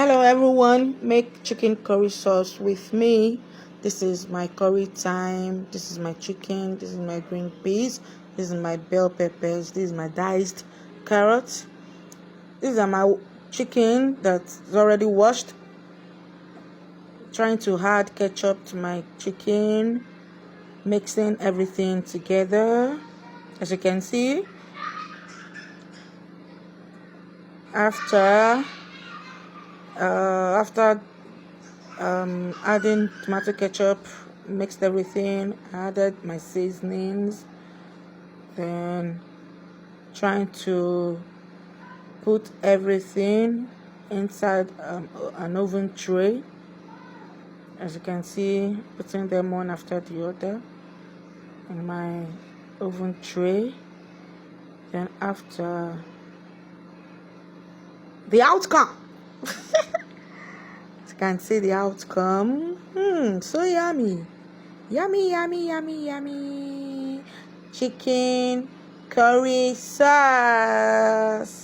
Hello everyone, make chicken curry sauce with me. This is my curry time. This is my chicken. This is my green peas. This is my bell peppers. This is my diced carrots. These are my chicken that's already washed. Trying to add ketchup to my chicken, mixing everything together. As you can see, after adding tomato ketchup, mixed everything, added my seasonings, then trying to put everything inside an oven tray. As you can see, putting them one after the other in my oven tray. Then after the outcome, you can see the outcome. So yummy, yummy chicken curry sauce.